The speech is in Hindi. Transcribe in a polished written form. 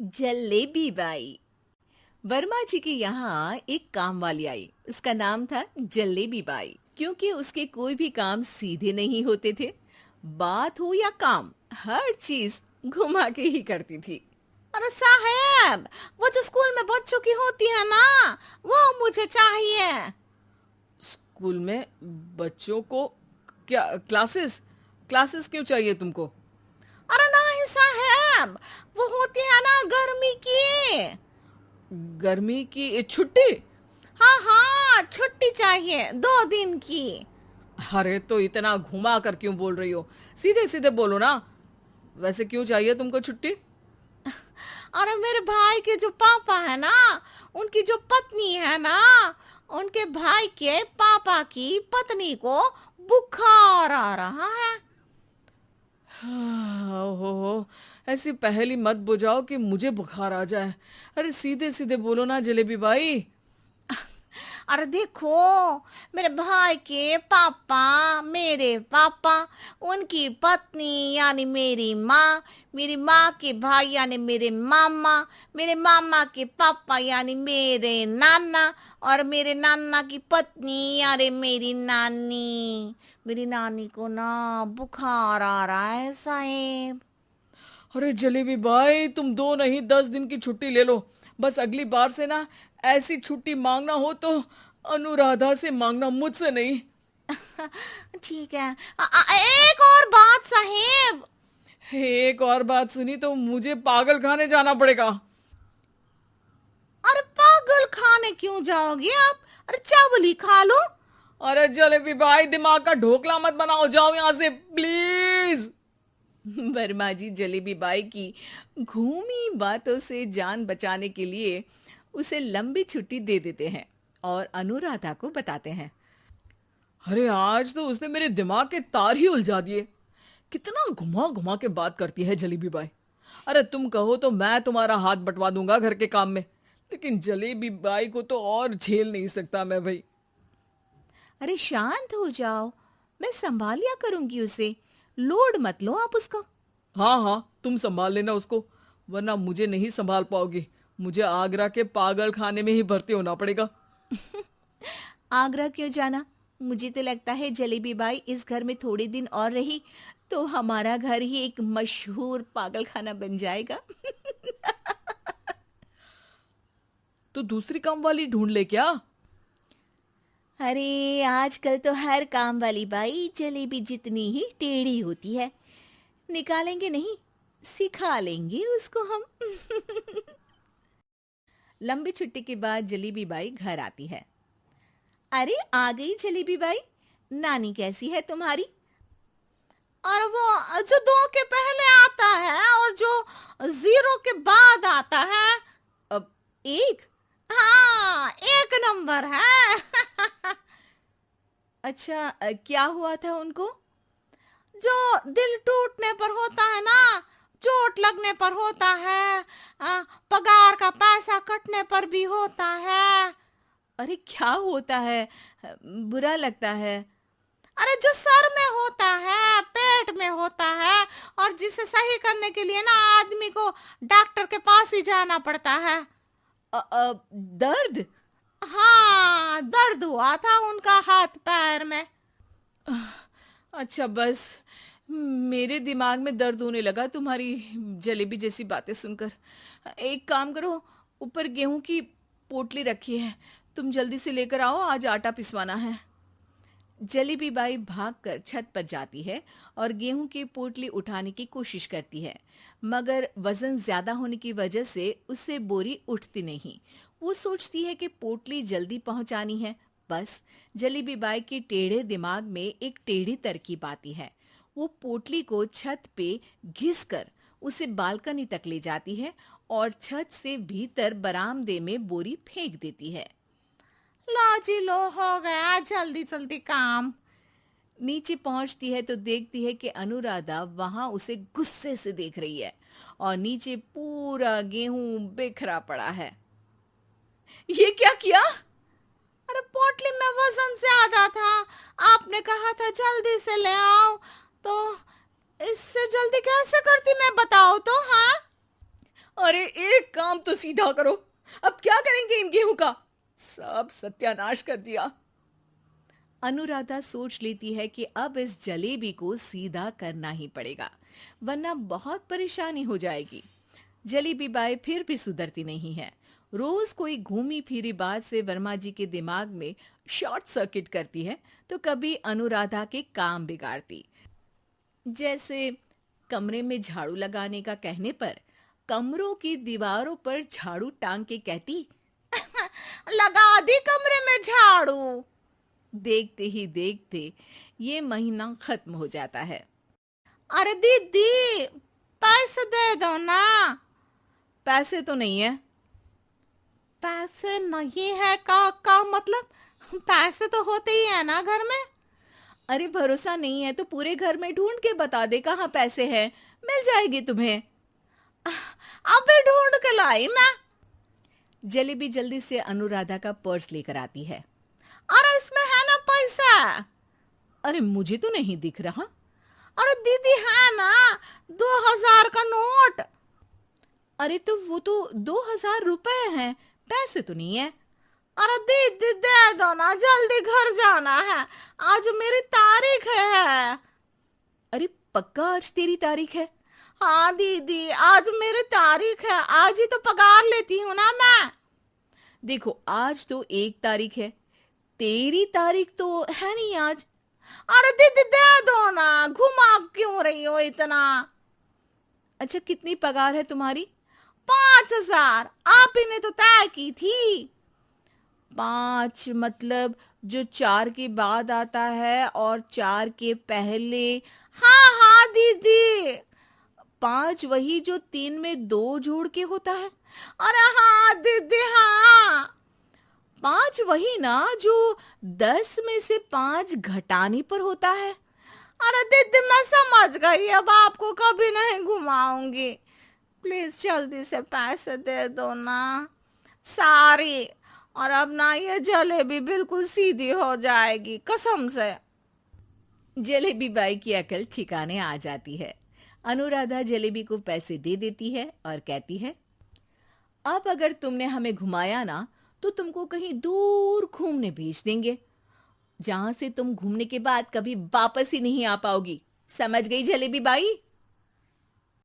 जलेबी बाई। वर्मा जी के यहाँ एक काम वाली आई। उसका नाम था जलेबी बाई, क्योंकि उसके कोई भी काम सीधे नहीं होते थे। बात हो या काम, हर चीज घुमा के ही करती थी। अरे साहब, वो जो स्कूल में बच्चों की होती है ना, वो मुझे चाहिए। स्कूल में बच्चों को क्या क्लासेस क्लासेस क्यों चाहिए तुमको? अरे नहीं साहब, वो होती है ना गर्मी की। गर्मी की छुट्टी? हाँ हाँ, छुट्टी चाहिए 2 दिन की। अरे तो इतना घुमा कर क्यों बोल रही हो? सीधे सीधे बोलो ना। वैसे क्यों चाहिए तुमको छुट्टी? अरे मेरे भाई के जो पापा है ना, उनकी जो पत्नी है ना, उनके भाई के पापा की पत्नी को बुखार आ रहा है। ओहो, ऐसी पहेली मत बुझाओ कि मुझे बुखार आ जाए। अरे सीधे सीधे बोलो ना जलेबी बाई। अरे देखो, मेरे भाई के पापा, मेरे पापा, उनकी पत्नी यानी मेरी माँ के भाई यानी मेरे मामा के पापा यानी मेरे नाना, और मेरे नाना की पत्नी यानी मेरी नानी को ना बुखार आ रहा है साहेब। अरे जलेबी भाई, तुम 2 नहीं 10 दिन की छुट्टी ले लो। बस अगली बार से ना ऐसी छुट्टी मांगना हो तो अनुराधा से मांगना, मुझसे नहीं। ठीक है। एक और बात साहेब। एक और बात सुनी तो मुझे पागल खाने जाना पड़ेगा। अरे पागल खाने क्यों जाओगे आप? अरे चावल ही खा लो। अरे जलेबी भाई, दिमाग का ढोकला मत बनाओ, जाओ यहाँ से प्लीज। वर्मा जी जलेबी बाई की घूमी बातों से जान बचाने के लिए उसे लंबी छुट्टी दे देते हैं और अनुराधा को बताते हैं। अरे आज तो उसने मेरे दिमाग के तार ही उलझा दिए। कितना घुमा घुमा के बात करती है जलेबी बाई। अरे तुम कहो तो मैं तुम्हारा हाथ बंटवा दूंगा घर के काम में, लेकिन जलेबी बाई को तो और झेल नहीं सकता मैं भाई। अरे शांत हो जाओ, मैं संभाल लिया करूंगी उसे। लोड मत लो आप उसका। हाँ हाँ, तुम संभाल लेना उसको, वरना मुझे नहीं संभाल पाओगे। मुझे आगरा के पागल खाने में ही भर्ती होना पड़ेगा। आगरा क्यों जाना? मुझे तो लगता है जलेबी बाई इस घर में थोड़े दिन और रही तो हमारा घर ही एक मशहूर पागल खाना बन जाएगा। तो दूसरी काम वाली ढूंढ ले क्या? अरे आजकल तो हर काम वाली बाई जलेबी जितनी ही टेढ़ी होती है। निकालेंगे नहीं, सिखा लेंगे उसको हम। लंबी छुट्टी के बाद जलेबी बाई घर आती है। अरे आ गई जलेबी बाई, नानी कैसी है तुम्हारी? और वो जो 2 के पहले आता है और जो 0 के बाद आता है। अब एक, हाँ 1 नंबर है। अच्छा, क्या हुआ था उनको? जो दिल टूटने पर होता है ना, चोट लगने पर होता है, पगार का पैसा कटने पर भी होता है। अरे क्या होता है? बुरा लगता है। अरे जो सर में होता है, पेट में होता है, और जिसे सही करने के लिए ना आदमी को डॉक्टर के पास ही जाना पड़ता है। दर्द? हाँ, दर्द हुआ था उनका हाथ पैर में। अच्छा बस, मेरे दिमाग में दर्द होने लगा तुम्हारी जलेबी जैसी बातें सुनकर। एक काम करो, ऊपर गेहूं की पोटली रखी है, तुम जल्दी से लेकर आओ, आज आटा पिसवाना है। जलेबी बाई भागकर छत पर जाती है और गेहूं की पोटली उठाने की कोशिश करती है, मगर वजन ज्यादा होने की वजह से उससे बोरी उठती नहीं। वो सोचती है कि पोटली जल्दी पहुंचानी है। बस जलेबी बाई के टेढ़े दिमाग में एक टेढ़ी तरकीब आती है। वो पोटली को छत पे घिस कर उसे बालकनी तक ले जाती है और छत से भीतर बरामदे में बोरी फेंक देती है। लो जी लो, हो गया जल्दी जल्दी काम। नीचे पहुंचती है तो देखती है कि अनुराधा वहां उसे गुस्से से देख रही है और नीचे पूरा गेहूं बिखरा पड़ा है। ये क्या किया? अरे पोटली में वजन ज्यादा था, आपने कहा था जल्दी से ले आओ, तो इससे जल्दी कैसे करती मैं बताओ तो। हाँ अरे काम तो सीधा करो। अब क्या करेंगे इन गेहूं का? सब सत्यानाश कर दिया। अनुराधा सोच लेती है कि अब इस जलेबी को सीधा करना ही पड़ेगा, वरना बहुत परेशानी हो जाएगी। जलेबी बाई फिर भी सुधरती नहीं है। रोज कोई घूमी फिरी बात से वर्मा जी के दिमाग में शॉर्ट सर्किट करती है, तो कभी अनुराधा के काम बिगाड़ती। जैसे कमरे में झाड़ू लगाने का कहने पर कमरों की दीवारों पर झाड़ू टांग के कहती, लगा दी कमरे में झाड़ू। देखते ही देखते ये महीना खत्म हो जाता है। अरे दीदी, पैसे दे दो ना। पैसे तो नहीं है। पैसे नहीं है का मतलब? पैसे तो होते ही है ना घर में। अरे भरोसा नहीं है तो पूरे घर में ढूंढ के बता दे कहाँ पैसे हैं, मिल जाएगी तुम्हें। अबे ढूंढ के लाई मैं। जलेबी जल्दी से अनुराधा का पर्स लेकर आती है। अरे इसमें है ना पैसा। अरे मुझे तो नहीं दिख रहा। अरे दीदी है ना, 2000 का नोट। अरे तो वो तो 2000 रुपए हैं, पैसे तो नहीं है। अरे दीदी दे दो ना, जल्दी घर जाना है, आज मेरी तारीख है। अरे पक्का आज तेरी तारीख है? हाँ दीदी, आज मेरी तारीख है, आज ही तो पगार लेती हूँ ना मैं। देखो आज तो 1 तारीख है, तेरी तारीख तो है नहीं आज। अरे दीदी दे दो ना, घुमा क्यों रही हो इतना? अच्छा कितनी पगार है तुम्हारी? 5000, आप ही ने तो तय की थी। 5 मतलब जो 4 के बाद आता है और 4 के पहले। हाँ हाँ दीदी। 5 वही जो 3 में 2 जोड़ के होता है। अरे हाँ दीदी हाँ। 5 वही ना जो 10 में से 5 घटाने पर होता है। अरे दीदी मैं समझ गई, अब आपको कभी नहीं घुमाऊंगी। प्लीज जल्दी से पैसे दे दो ना, सारी। और अब ना ये जलेबी बिल्कुल सीधी हो जाएगी, कसम से। जलेबी बाई की अकल ठिकाने आ जाती है। अनुराधा जलेबी को पैसे दे देती है और कहती है, अब अगर तुमने हमें घुमाया ना तो तुमको कहीं दूर घूमने भेज देंगे, जहां से तुम घूमने के बाद कभी वापस ही नहीं आ पाओगी। समझ गई जलेबी बाई?